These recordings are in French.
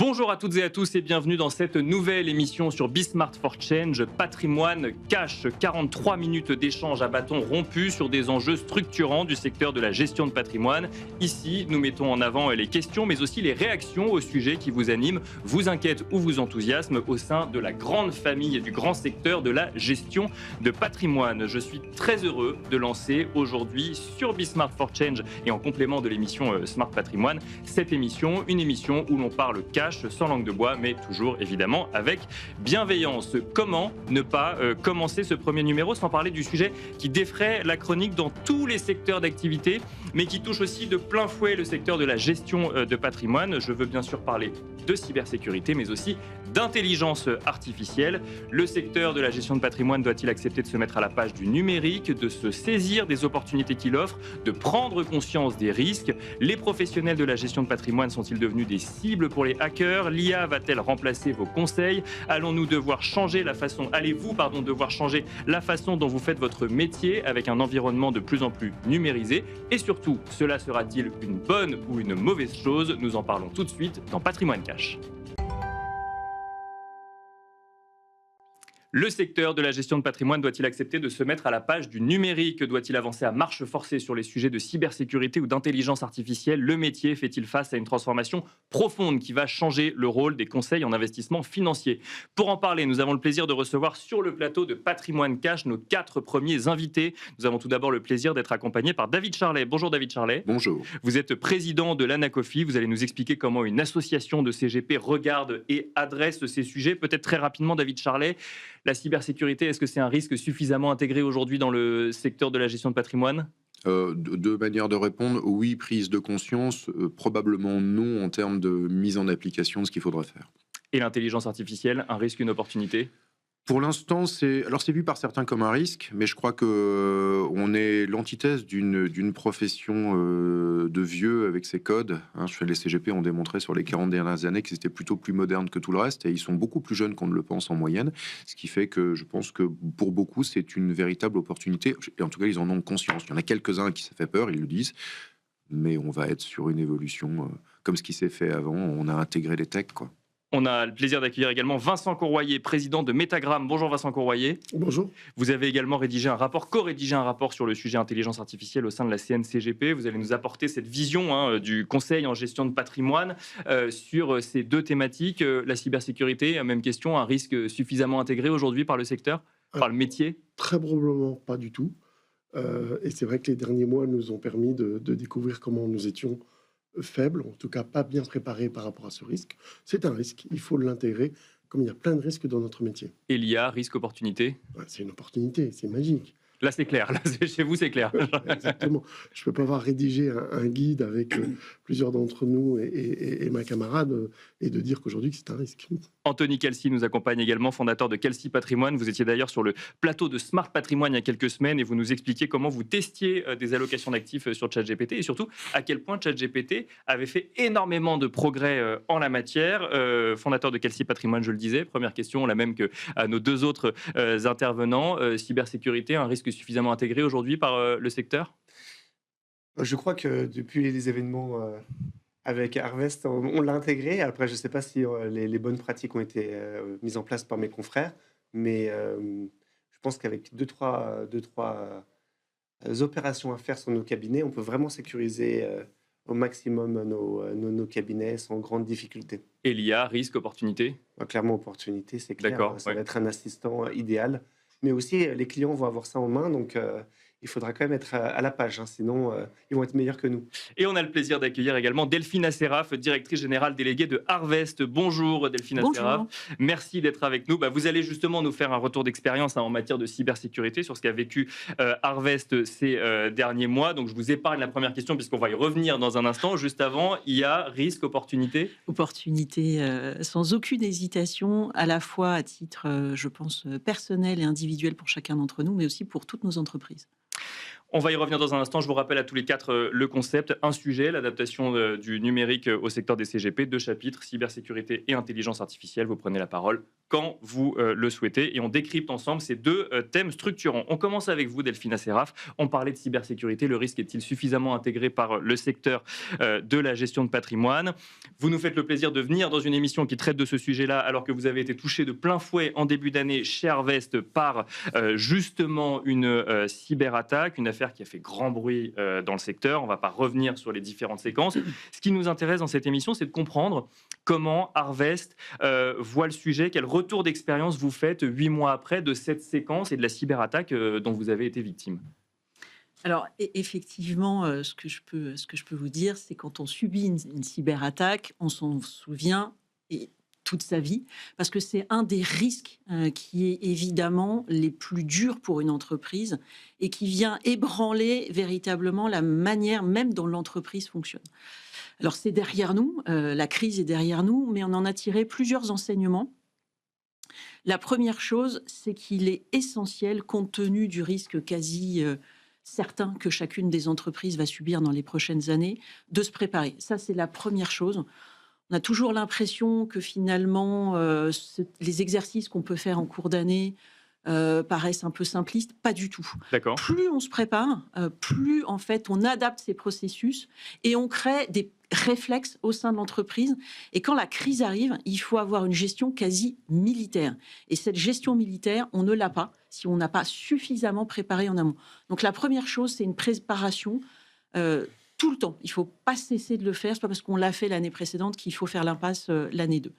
Bonjour à toutes et à tous et bienvenue dans cette nouvelle émission sur Bismart for Change, Patrimoine Cash. 43 minutes d'échange à bâton rompu sur des enjeux structurants du secteur de la gestion de patrimoine. Ici, nous mettons en avant les questions mais aussi les réactions aux sujets qui vous animent, vous inquiètent ou vous enthousiasment au sein de la grande famille et du grand secteur de la gestion de patrimoine. Je suis très heureux de lancer aujourd'hui sur Bismart for Change et en complément de l'émission Smart Patrimoine, cette émission, une émission où l'on parle cash, sans langue de bois, mais toujours évidemment avec bienveillance. Comment ne pas commencer ce premier numéro sans parler du sujet qui défraie la chronique dans tous les secteurs d'activité, mais qui touche aussi de plein fouet le secteur de la gestion de patrimoine. Je veux bien sûr parler de cybersécurité, mais aussi d'intelligence artificielle. Le secteur de la gestion de patrimoine doit-il accepter de se mettre à la page du numérique, de se saisir des opportunités qu'il offre, de prendre conscience des risques? Les professionnels de la gestion de patrimoine sont-ils devenus des cibles pour les hackers? L'IA va-t-elle remplacer vos conseils? Allez-vous devoir changer la façon dont vous faites votre métier avec un environnement de plus en plus numérisé? Et surtout, cela sera-t-il une bonne ou une mauvaise chose? Nous en parlons tout de suite dans Patrimoine Cash. Le secteur de la gestion de patrimoine doit-il accepter de se mettre à la page du numérique? Doit-il avancer à marche forcée sur les sujets de cybersécurité ou d'intelligence artificielle? Le métier fait-il face à une transformation profonde qui va changer le rôle des conseils en investissement financier? Pour en parler, nous avons le plaisir de recevoir sur le plateau de Patrimoine Cash nos 4 premiers invités. Nous avons tout d'abord le plaisir d'être accompagnés par David Charlet. Bonjour David Charlet. Bonjour. Vous êtes président de l'Anacofi. Vous allez nous expliquer comment une association de CGP regarde et adresse ces sujets. Peut-être très rapidement, David Charlet, la cybersécurité, est-ce que c'est un risque suffisamment intégré aujourd'hui dans le secteur de la gestion de patrimoine? Deux manières de répondre. Oui, prise de conscience. Probablement non en termes de mise en application de ce qu'il faudrait faire. Et l'intelligence artificielle, un risque, une opportunité? Pour l'instant, c'est vu par certains comme un risque, mais je crois qu'on est l'antithèse d'une profession de vieux avec ses codes. Les CGP ont démontré sur les 40 dernières années qu'ils étaient plutôt plus modernes que tout le reste, et ils sont beaucoup plus jeunes qu'on ne le pense en moyenne, ce qui fait que je pense que pour beaucoup, c'est une véritable opportunité, et en tout cas, ils en ont conscience. Il y en a quelques-uns qui ça fait peur, ils le disent, mais on va être sur une évolution comme ce qui s'est fait avant. On a intégré les techs, quoi. On a le plaisir d'accueillir également Vincent Courroyer, président de Metagram. Bonjour Vincent Courroyer. Bonjour. Vous avez également co-rédigé un rapport sur le sujet intelligence artificielle au sein de la CNCGP. Vous allez nous apporter cette vision du conseil en gestion de patrimoine sur ces deux thématiques. La cybersécurité, même question, un risque suffisamment intégré aujourd'hui par le secteur, par le métier? Très probablement pas du tout. Et c'est vrai que les derniers mois nous ont permis de découvrir comment nous étions faibles, en tout cas pas bien préparés par rapport à ce risque. C'est un risque, il faut l'intégrer, comme il y a plein de risques dans notre métier. Et l'IA, risque-opportunité? C'est une opportunité, c'est magique. Là, c'est clair. Là, chez vous, c'est clair. Exactement. Je ne peux pas avoir rédigé un guide avec plusieurs d'entre nous et ma camarade et de dire qu'aujourd'hui, c'est un risque. Anthony Kelsey nous accompagne également, fondateur de Kelsey Patrimoine. Vous étiez d'ailleurs sur le plateau de Smart Patrimoine il y a quelques semaines et vous nous expliquiez comment vous testiez des allocations d'actifs sur ChatGPT et surtout à quel point ChatGPT avait fait énormément de progrès en la matière. Fondateur de Kelsey Patrimoine, je le disais. Première question, la même que à nos deux autres intervenants. Cybersécurité, un risque suffisamment intégré aujourd'hui par le secteur? Je crois que depuis les événements avec Harvest, on l'a intégré. Après, je ne sais pas si les bonnes pratiques ont été mises en place par mes confrères, mais je pense qu'avec deux, trois opérations à faire sur nos cabinets, on peut vraiment sécuriser au maximum nos cabinets sans grande difficulté. Et l'IA, risque, opportunité? Clairement, opportunité, c'est clair. D'accord, ça va être un assistant idéal. Mais aussi, les clients vont avoir ça en main, donc il faudra quand même être à la page, sinon ils vont être meilleurs que nous. Et on a le plaisir d'accueillir également Delphine Asseraf, directrice générale déléguée de Harvest. Bonjour Delphine Asseraf. Merci d'être avec nous. Vous allez justement nous faire un retour d'expérience en matière de cybersécurité sur ce qu'a vécu Harvest ces derniers mois. Donc je vous épargne la première question puisqu'on va y revenir dans un instant. Juste avant, il y a risque, opportunité? Opportunité sans aucune hésitation, à la fois à titre, je pense, personnel et individuel pour chacun d'entre nous, mais aussi pour toutes nos entreprises. On va y revenir dans un instant. Je vous rappelle à tous les 4 le concept. Un sujet, l'adaptation du numérique au secteur des CGP. 2 chapitres, cybersécurité et intelligence artificielle. Vous prenez la parole quand vous le souhaitez. Et on décrypte ensemble ces deux thèmes structurants. On commence avec vous, Delphine Asséraf. On parlait de cybersécurité. Le risque est-il suffisamment intégré par le secteur de la gestion de patrimoine? Vous nous faites le plaisir de venir dans une émission qui traite de ce sujet-là, alors que vous avez été touché de plein fouet en début d'année chez Harvest par justement une cyberattaque, une affaire qui a fait grand bruit dans le secteur. On ne va pas revenir sur les différentes séquences. Ce qui nous intéresse dans cette émission, c'est de comprendre comment Harvest voit le sujet, quel retour d'expérience vous faites 8 mois après de cette séquence et de la cyberattaque dont vous avez été victime. Alors, effectivement, ce que je peux vous dire, c'est quand on subit une cyberattaque, on s'en souvient toute sa vie, parce que c'est un des risques qui est évidemment les plus durs pour une entreprise et qui vient ébranler véritablement la manière même dont l'entreprise fonctionne. Alors, c'est derrière nous, la crise est derrière nous, mais on en a tiré plusieurs enseignements. La première chose, c'est qu'il est essentiel, compte tenu du risque quasi certain que chacune des entreprises va subir dans les prochaines années, de se préparer. Ça, c'est la première chose. On a toujours l'impression que finalement, les exercices qu'on peut faire en cours d'année paraissent un peu simplistes. Pas du tout. D'accord. Plus on se prépare, plus en fait on adapte ces processus et on crée des réflexes au sein de l'entreprise. Et quand la crise arrive, il faut avoir une gestion quasi militaire. Et cette gestion militaire, on ne l'a pas si on n'a pas suffisamment préparé en amont. Donc la première chose, c'est une préparation tout le temps. Il ne faut pas cesser de le faire. Ce n'est pas parce qu'on l'a fait l'année précédente qu'il faut faire l'impasse l'année 2.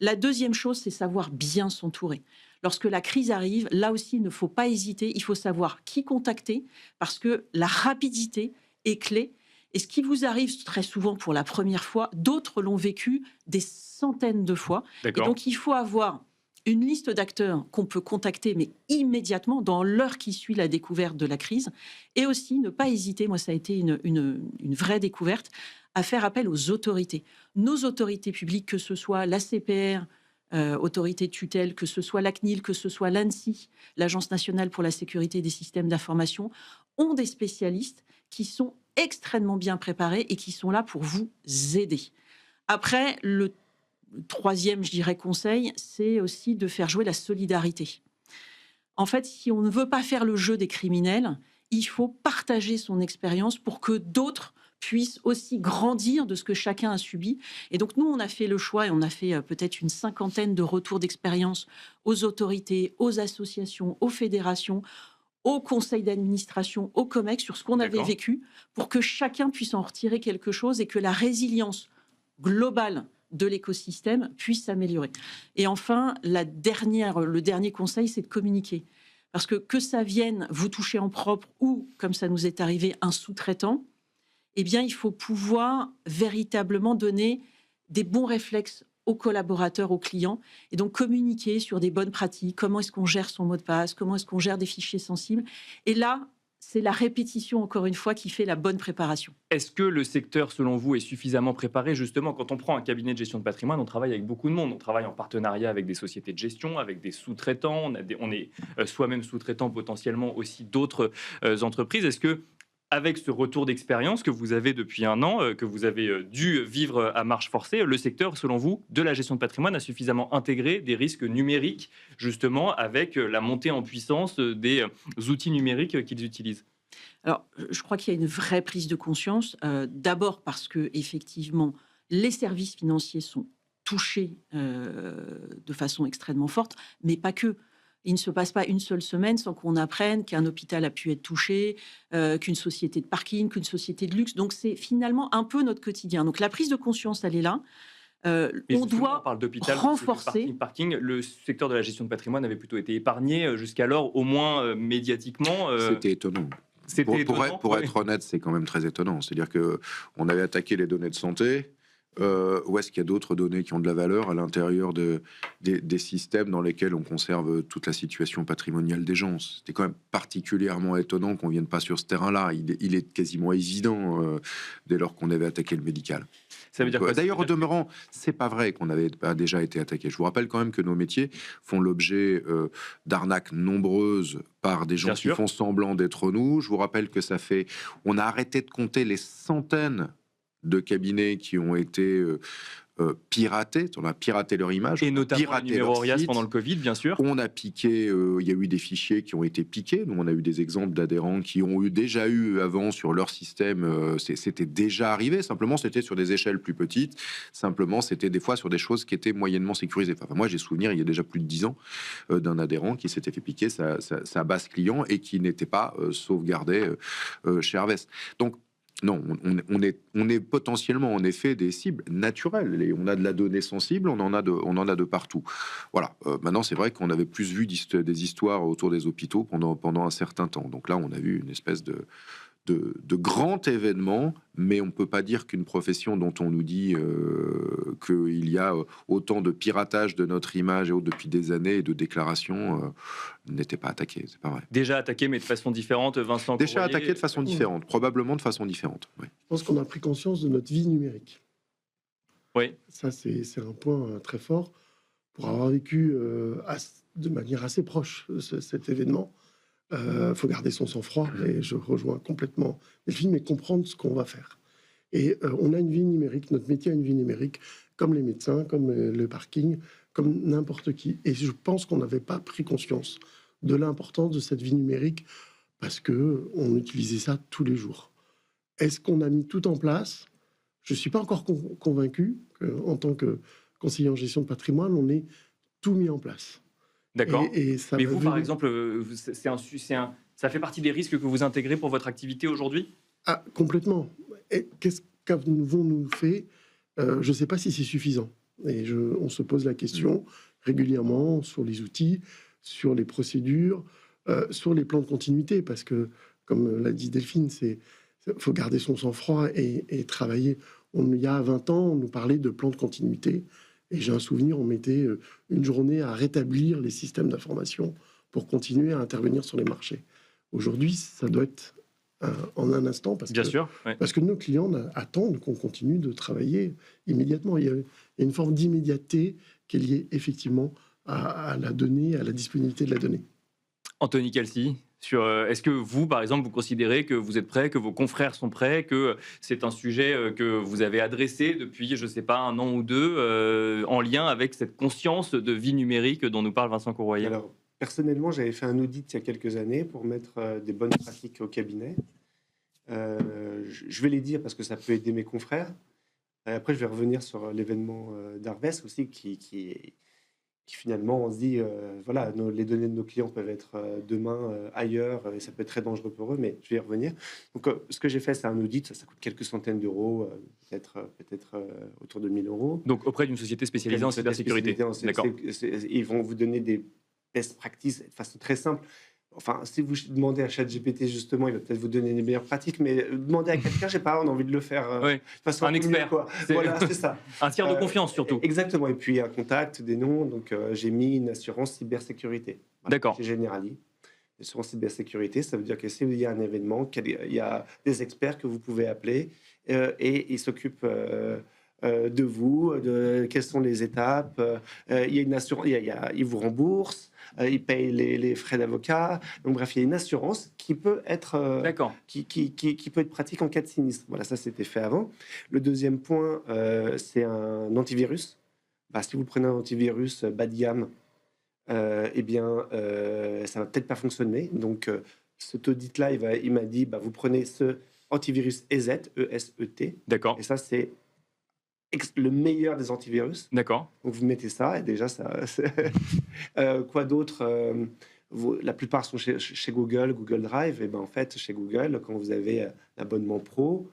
La deuxième chose, c'est savoir bien s'entourer. Lorsque la crise arrive, là aussi, il ne faut pas hésiter. Il faut savoir qui contacter parce que la rapidité est clé. Et ce qui vous arrive très souvent pour la première fois, d'autres l'ont vécu des centaines de fois. Et donc, il faut avoir une liste d'acteurs qu'on peut contacter, mais immédiatement, dans l'heure qui suit la découverte de la crise. Et aussi, ne pas hésiter, moi, ça a été une vraie découverte, à faire appel aux autorités. Nos autorités publiques, que ce soit l'ACPR, autorité de tutelle, que ce soit la CNIL, que ce soit l'ANSSI, l'Agence nationale pour la sécurité des systèmes d'information, ont des spécialistes qui sont extrêmement bien préparés et qui sont là pour vous aider. Après, le troisième, je dirais, conseil, c'est aussi de faire jouer la solidarité. En fait, si on ne veut pas faire le jeu des criminels, il faut partager son expérience pour que d'autres puissent aussi grandir de ce que chacun a subi. Et donc, nous, on a fait le choix et on a fait peut-être une 50aine de retours d'expérience aux autorités, aux associations, aux fédérations, au conseil d'administration, au COMEX, sur ce qu'on avait vécu, pour que chacun puisse en retirer quelque chose et que la résilience globale de l'écosystème puisse s'améliorer. Et enfin, le dernier conseil, c'est de communiquer. Parce que ça vienne vous toucher en propre ou, comme ça nous est arrivé, un sous-traitant, eh bien, il faut pouvoir véritablement donner des bons réflexes aux collaborateurs, aux clients, et donc communiquer sur des bonnes pratiques, comment est-ce qu'on gère son mot de passe, comment est-ce qu'on gère des fichiers sensibles. Et là, c'est la répétition, encore une fois, qui fait la bonne préparation. Est-ce que le secteur, selon vous, est suffisamment préparé? Justement, quand on prend un cabinet de gestion de patrimoine, on travaille avec beaucoup de monde. On travaille en partenariat avec des sociétés de gestion, avec des sous-traitants. On est soi-même sous-traitant potentiellement aussi d'autres entreprises. Est-ce que, avec ce retour d'expérience que vous avez depuis 1 an, que vous avez dû vivre à marche forcée, le secteur, selon vous, de la gestion de patrimoine a suffisamment intégré des risques numériques, justement, avec la montée en puissance des outils numériques qu'ils utilisent? Alors, je crois qu'il y a une vraie prise de conscience. D'abord parce que, effectivement, les services financiers sont touchés de façon extrêmement forte, mais pas que. Il ne se passe pas une seule semaine sans qu'on apprenne qu'un hôpital a pu être touché, qu'une société de parking, qu'une société de luxe. Donc, c'est finalement un peu notre quotidien. Donc, la prise de conscience, elle est là. On doit renforcer. Parking, le secteur de la gestion de patrimoine avait plutôt été épargné jusqu'alors, au moins médiatiquement. C'était étonnant. Pour être honnête, c'est quand même très étonnant. C'est-à-dire qu'on avait attaqué les données de santé. Où est-ce qu'il y a d'autres données qui ont de la valeur à l'intérieur des systèmes dans lesquels on conserve toute la situation patrimoniale des gens? C'était quand même particulièrement étonnant qu'on ne vienne pas sur ce terrain-là. Il est quasiment évident dès lors qu'on avait attaqué le médical. Ça veut dire quoi? D'ailleurs, au demeurant, c'est pas vrai qu'on avait déjà été attaqué. Je vous rappelle quand même que nos métiers font l'objet d'arnaques nombreuses par des gens qui font semblant d'être nous. Je vous rappelle que on a arrêté de compter les centaines de cabinets qui ont été piraté, on a piraté leur image. Et notamment le piraté numéro leur Orias site. pendant le Covid, bien sûr. On a piqué, il y a eu des fichiers qui ont été piqués. Nous, on a eu des exemples d'adhérents qui ont déjà eu avant sur leur système. C'était déjà arrivé. Simplement, c'était sur des échelles plus petites. Simplement, c'était des fois sur des choses qui étaient moyennement sécurisées. Enfin, moi, j'ai souvenir, il y a déjà plus de 10 ans, d'un adhérent qui s'était fait piquer sa base client et qui n'était pas sauvegardé chez Harvest. Donc, non, on est potentiellement en effet des cibles naturelles. Et on a de la donnée sensible, on en a de partout. Voilà. Maintenant, c'est vrai qu'on avait plus vu des histoires autour des hôpitaux pendant un certain temps. Donc là, on a vu une espèce de grand événement, mais on ne peut pas dire qu'une profession dont on nous dit qu'il y a autant de piratage de notre image et autres depuis des années et de déclarations n'était pas attaquée. C'est pas vrai. Déjà attaqué, mais de façon différente, Vincent Déjà Courroyer. attaqué de façon différente, probablement de façon différente. Oui. Je pense qu'on a pris conscience de notre vie numérique. Oui. Ça, c'est un point très fort. Pour avoir vécu de manière assez proche cet événement, faut garder son sang-froid, et je rejoins complètement Delphine, mais comprendre ce qu'on va faire. Et on a une vie numérique, notre métier a une vie numérique, comme les médecins, comme le parking, comme n'importe qui. Et je pense qu'on n'avait pas pris conscience de l'importance de cette vie numérique parce qu'on utilisait ça tous les jours. Est-ce qu'on a mis tout en place? Je ne suis pas encore convaincu qu'en tant que conseiller en gestion de patrimoine, on ait tout mis en place. D'accord. Et ça Mais va vous, par venir- exemple, ça fait partie des risques que vous intégrez pour votre activité aujourd'hui? Ah, complètement. Et qu'est-ce qu'avons-nous fait? Je ne sais pas si c'est suffisant. Et on se pose la question régulièrement sur les outils, sur les procédures, sur les plans de continuité, parce que, comme l'a dit Delphine, il faut garder son sang-froid et travailler. Il y a 20 ans, on nous parlait de plans de continuité. Et j'ai un souvenir, on mettait une journée à rétablir les systèmes d'information pour continuer à intervenir sur les marchés. Aujourd'hui, ça doit être en un instant, parce que nos clients attendent qu'on continue de travailler immédiatement. Il y a une forme d'immédiateté qui est liée effectivement à la donnée, à la disponibilité de la donnée. Anthony Calci, est-ce que vous, par exemple, vous considérez que vous êtes prêt, que vos confrères sont prêts, que c'est un sujet que vous avez adressé depuis, je ne sais pas, 1 an ou 2, en lien avec cette conscience de vie numérique dont nous parle Vincent Courroyer? Alors, personnellement, j'avais fait un audit il y a quelques années pour mettre des bonnes pratiques au cabinet. Je vais les dire parce que ça peut aider mes confrères. Après, je vais revenir sur l'événement d'Harvest aussi, qui finalement, on se dit, voilà, les données de nos clients peuvent être demain ailleurs, et ça peut être très dangereux pour eux, mais je vais y revenir. Donc, ce que j'ai fait, c'est un audit, ça coûte quelques centaines d'euros, peut-être autour de 1 000 euros. Donc, auprès d'une société spécialisée en cybersécurité. D'accord. Ils vont vous donner des best practices de façon très simple. Enfin, si vous demandez à ChatGPT, justement, il va peut-être vous donner les meilleures pratiques, mais demandez à quelqu'un, je sais pas, on a envie de le faire. Oui. Façon Un expert. quoi. Voilà, c'est ça. Un tiers de confiance, surtout. Exactement. Et puis, un contact, des noms. Donc, j'ai mis une assurance cybersécurité. Voilà, D'accord. Chez Generali. L'assurance cybersécurité, ça veut dire que s'il y a un événement, il y a des experts que vous pouvez appeler et ils s'occupent de vous, de quelles sont les étapes. Il y a une assurance, ils vous remboursent. Ils payent les frais d'avocat. Donc, bref, il y a une assurance qui peut être, qui peut être pratique en cas de sinistre. Voilà, ça, c'était fait avant. Le deuxième point, c'est un antivirus. Si vous prenez un antivirus bas de gamme, eh bien, ça va peut-être pas fonctionner. Donc, cet audit-là, il m'a dit, vous prenez ce antivirus ESET, E-S-E-T. D'accord. Et ça, c'est le meilleur des antivirus. D'accord. Donc vous mettez ça et déjà ça. Quoi d'autre? La plupart sont chez Google Drive. Et ben en fait chez Google, quand vous avez l'abonnement pro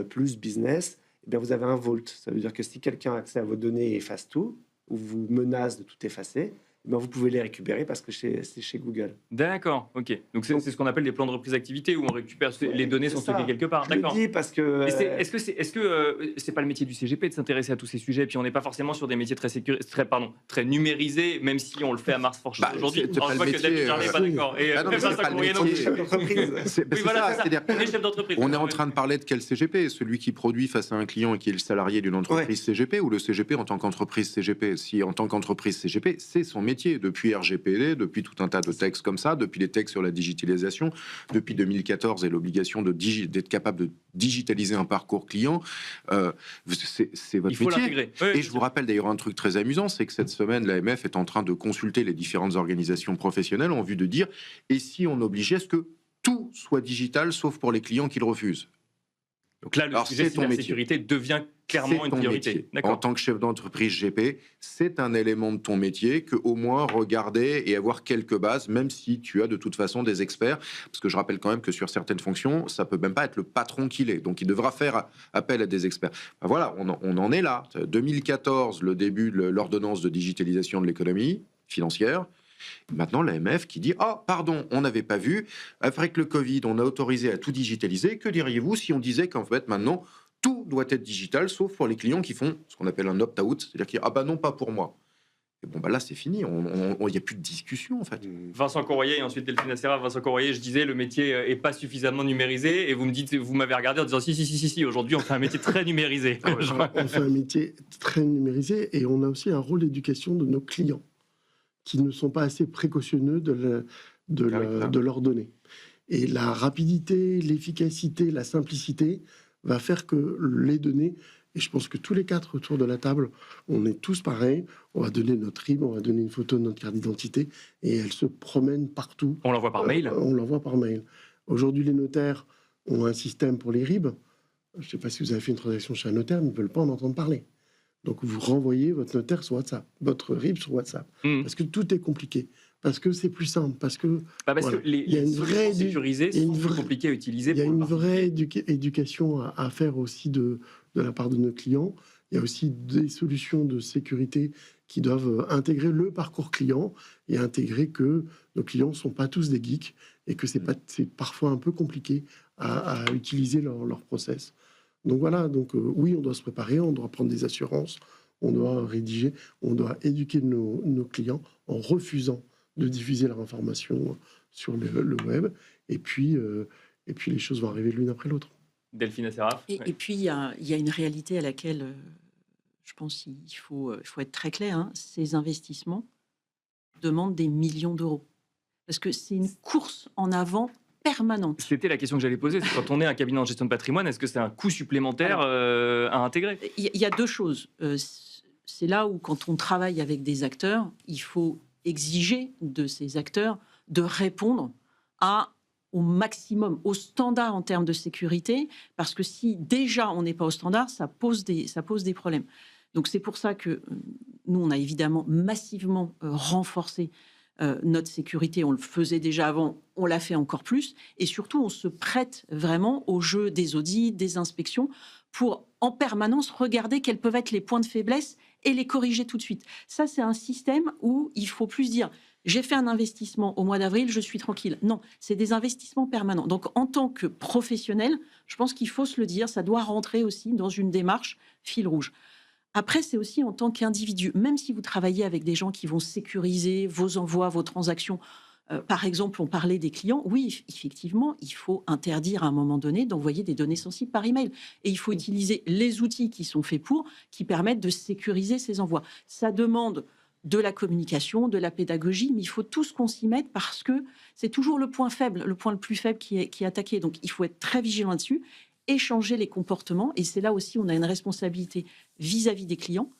plus business, et bien vous avez un vault. Ça veut dire que si quelqu'un a accès à vos données et efface tout ou vous menace de tout effacer, ben vous pouvez les récupérer parce que c'est chez Google. D'accord, ok. Donc c'est ce qu'on appelle des plans de reprise d'activité où on récupère les données sont stockées quelque part. Je le dis parce que. Est-ce que c'est pas le métier du CGP de s'intéresser à tous ces sujets? Puis on n'est pas forcément sur des métiers très numérisés, même si on le fait à Mars Fortune aujourd'hui. C'est pas Je vois le que David métier, Jarlet n'est pas d'accord. Et non, mais c'est pas le métier. Chef d'entreprise. C'est voilà, ça. on est chef d'entreprise. On est en train de parler de quel CGP? Celui qui produit face à un client et qui est le salarié d'une entreprise CGP, ou le CGP en tant qu'entreprise CGP? Si en tant qu'entreprise CGP, c'est son métier. métier, depuis RGPD, depuis tout un tas de textes comme ça, depuis les textes sur la digitalisation, depuis 2014 et l'obligation d'être capable de digitaliser un parcours client. C'est votre Il faut métier. l'intégrer. Et je vous rappelle d'ailleurs un truc très amusant, c'est que cette semaine, l'AMF est en train de consulter les différentes organisations professionnelles en vue de dire, et si on obligeait à ce que tout soit digital, sauf pour les clients qui le refusent. Donc là, le Alors, sujet c'est ton cybersécurité devient clairement C'est une ton priorité. métier. En D'accord. tant que chef d'entreprise GP, c'est un élément de ton métier que au moins regarder et avoir quelques bases, même si tu as de toute façon des experts. Parce que je rappelle quand même que sur certaines fonctions, ça peut même pas être le patron qui l'est. Donc il devra faire appel à des experts. Ben voilà, on en est là. 2014, le début de l'ordonnance de digitalisation de l'économie financière. Maintenant, l'AMF qui dit « Ah, pardon, on n'avait pas vu. Avec le Covid, on a autorisé à tout digitaliser. Que diriez-vous si on disait qu'en fait, maintenant, tout doit être digital, sauf pour les clients qui font ce qu'on appelle un opt-out, c'est-à-dire qui disent « Ah bah non, pas pour moi ». Et bon, bah là, c'est fini. Il n'y a plus de discussion, en fait. Vincent Corroyer et ensuite Delphine Assera. Vincent Corroyer, je disais, le métier est pas suffisamment numérisé et vous me dites, vous m'avez regardé en disant si, aujourd'hui on fait un métier très numérisé. On fait un métier très numérisé et on a aussi un rôle d'éducation de nos clients qui ne sont pas assez précautionneux de leurs données. Et la rapidité, l'efficacité, la simplicité va faire que les données, et je pense que tous les quatre autour de la table, on est tous pareils, on va donner notre RIB, on va donner une photo de notre carte d'identité, et elle se promène partout. On l'envoie par mail. On l'envoie par mail. Aujourd'hui, les notaires ont un système pour les RIB. Je ne sais pas si vous avez fait une transaction chez un notaire, ils ne veulent pas en entendre parler. Donc vous renvoyez votre notaire sur WhatsApp, votre RIB sur WhatsApp, parce que tout est compliqué, parce que c'est plus simple, parce que parce que il y a une vraie sécurisées sont plus compliquées à utiliser. Il y a une vraie éducation à faire aussi de la part de nos clients. Il y a aussi des solutions de sécurité qui doivent intégrer le parcours client et intégrer que nos clients ne sont pas tous des geeks et que c'est parfois un peu compliqué à utiliser leur process. Donc voilà, oui, on doit se préparer, on doit prendre des assurances, on doit rédiger, on doit éduquer nos clients en refusant de diffuser leur information sur le web. Et puis les choses vont arriver l'une après l'autre. Delphine Assera. Et puis, il y a une réalité à laquelle je pense qu'il faut être très clair. Hein. Ces investissements demandent des millions d'euros. Parce que c'est une course en avant permanente. C'était la question que j'allais poser. Quand on est un cabinet en gestion de patrimoine, est-ce que c'est un coût supplémentaire à intégrer ? Il y a deux choses. C'est là où, quand on travaille avec des acteurs, il faut exiger de ces acteurs de répondre au maximum, au standard en termes de sécurité, parce que si déjà on n'est pas au standard, ça pose des problèmes. Donc c'est pour ça que nous, on a évidemment massivement renforcé notre sécurité. On le faisait déjà avant, on l'a fait encore plus. Et surtout, on se prête vraiment au jeu des audits, des inspections, pour en permanence regarder quels peuvent être les points de faiblesse et les corriger tout de suite. Ça, c'est un système où il faut plus dire « j'ai fait un investissement au mois d'avril, je suis tranquille ». Non, c'est des investissements permanents. Donc, en tant que professionnel, je pense qu'il faut se le dire, ça doit rentrer aussi dans une démarche fil rouge. Après, c'est aussi en tant qu'individu, même si vous travaillez avec des gens qui vont sécuriser vos envois, vos transactions. Par exemple, on parlait des clients. Oui, effectivement, il faut interdire à un moment donné d'envoyer des données sensibles par email. Et il faut utiliser les outils qui sont faits qui permettent de sécuriser ces envois. Ça demande de la communication, de la pédagogie, mais il faut tous qu'on s'y mette parce que c'est toujours le point faible, le point le plus faible qui est attaqué. Donc, il faut être très vigilant là-dessus, échanger les comportements. Et c'est là aussi où on a une responsabilité vis-à-vis des clients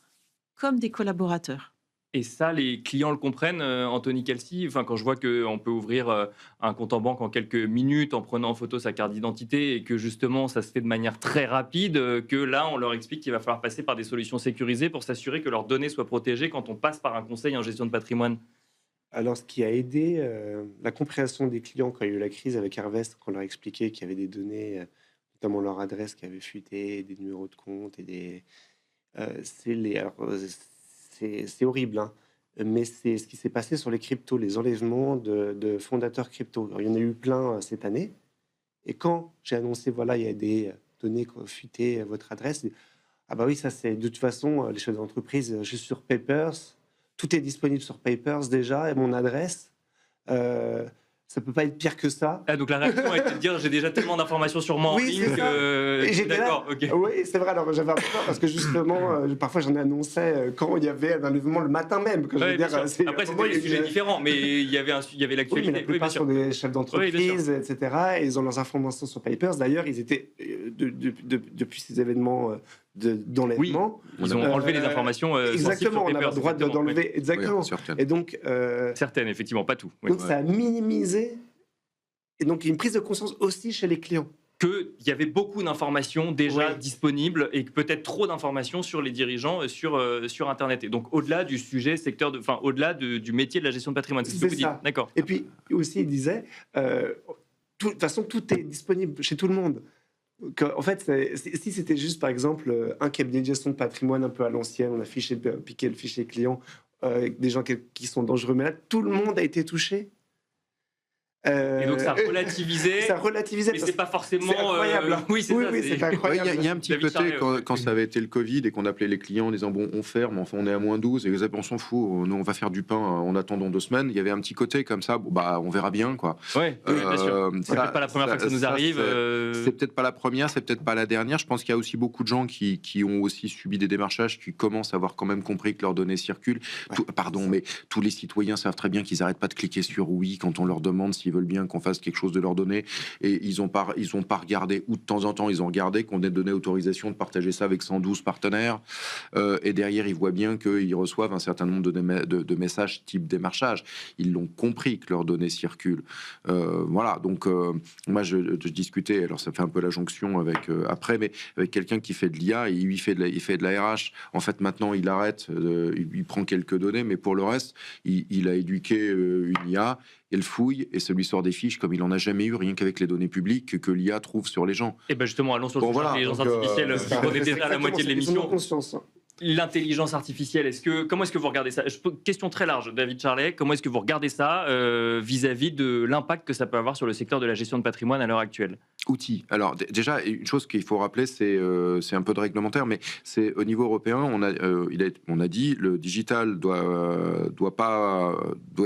comme des collaborateurs. Et ça, les clients le comprennent, Anthony Kelsey. Enfin, quand je vois qu'on peut ouvrir un compte en banque en quelques minutes en prenant en photo sa carte d'identité et que justement ça se fait de manière très rapide, que là on leur explique qu'il va falloir passer par des solutions sécurisées pour s'assurer que leurs données soient protégées quand on passe par un conseil en gestion de patrimoine. Alors, ce qui a aidé la compréhension des clients quand il y a eu la crise avec Harvest, quand on leur a expliqué qu'il y avait des données, notamment leur adresse qui avait fuité, des numéros de compte et c'est horrible, hein. Mais c'est ce qui s'est passé sur les cryptos, les enlèvements de fondateurs crypto. Alors, il y en a eu plein cette année. Et quand j'ai annoncé, voilà, il y a des données fuitées à votre adresse, ah bah oui, ça c'est de toute façon, les chefs d'entreprise, je suis sur Papers, tout est disponible sur Papers déjà, et mon adresse, ça peut pas être pire que ça. Ah, donc la réaction a été de dire j'ai déjà tellement d'informations sur moi en Oui, ligne c'est ça. que. Et j'étais D'accord, ok. Oui, c'est vrai. Alors j'avais un peu peur parce que justement, parfois j'en annonçais quand il y avait un événement le matin même. Que je veux Ouais, bien dire, sûr. Après, c'était des sujets différents, mais il y avait Oui, mais l'actualité. la plupart bien sûr. sont des chefs d'entreprise, Oui, bien sûr. etc. Et ils ont leurs informations sur Papers. D'ailleurs, ils étaient, depuis ces événements d'enlèvement... Ils ont enlevé les informations. Exactement, on sensibles avait sur le droit Papers, exactement, d'enlever. Exactement. Oui, certaines. Et donc, certaines, effectivement, pas tout. Oui. donc ça a minimisé. Et donc, il y a une prise de conscience aussi chez les clients. Qu'il y avait beaucoup d'informations déjà Oui. disponibles et que peut-être trop d'informations sur les dirigeants sur Internet. Et donc, au-delà du sujet au-delà du métier de la gestion de patrimoine. C'est ce que vous dites. ça. D'accord. Et puis aussi, il disait, de toute façon, tout est disponible chez tout le monde. En fait, si c'était juste, par exemple, un cabinet de gestion de patrimoine un peu à l'ancienne, on a piqué le fichier client, avec des gens qui sont dangereux, mais là, tout le monde a été touché. Et donc, ça relativisait. Ça relativisait. Mais c'est pas forcément. C'est incroyable. Oui, c'est Oui, ça. oui, c'est incroyable. Il y a un petit David côté Charlet, quand ça avait été le Covid et qu'on appelait les clients en disant bon, on ferme, enfin on est à moins 12 et les on s'en fout, nous on va faire du pain en attendant 2 semaines. Il y avait un petit côté comme ça, bon, bah on verra bien quoi. Ouais, oui, bien sûr. C'est peut-être pas la première fois que ça nous arrive. C'est peut-être pas la première, c'est peut-être pas la dernière. Je pense qu'il y a aussi beaucoup de gens qui ont aussi subi des démarchages, qui commencent à avoir quand même compris que leurs données circulent. Mais tous les citoyens savent très bien qu'ils n'arrêtent pas de cliquer sur oui quand on leur demande s'ils veulent bien qu'on fasse quelque chose de leurs données, et ils ont pas regardé, ou de temps en temps ils ont regardé qu'on ait donné autorisation de partager ça avec 112 partenaires, et derrière ils voient bien qu'ils reçoivent un certain nombre de messages type démarchage. Ils l'ont compris que leurs données circulent. Voilà, donc moi je discutais, alors ça fait un peu la jonction avec avec quelqu'un qui fait de l'IA, et il fait de la RH. En fait maintenant il arrête, il prend quelques données, mais pour le reste il a éduqué une IA. Elle fouille et ça lui sort des fiches comme il en a jamais eu, rien qu'avec les données publiques que l'IA trouve sur les gens. Et bien justement, allons sur le sujet de l'intelligence artificielle. On est déjà à la moitié de l'émission. L'intelligence artificielle, comment est-ce que vous regardez ça? Question très large, David Charlet. Comment est-ce que vous regardez ça vis-à-vis de l'impact que ça peut avoir sur le secteur de la gestion de patrimoine à l'heure actuelle? Outils. Alors déjà, une chose qu'il faut rappeler, c'est un peu de réglementaire, mais c'est au niveau européen, on a dit le digital doit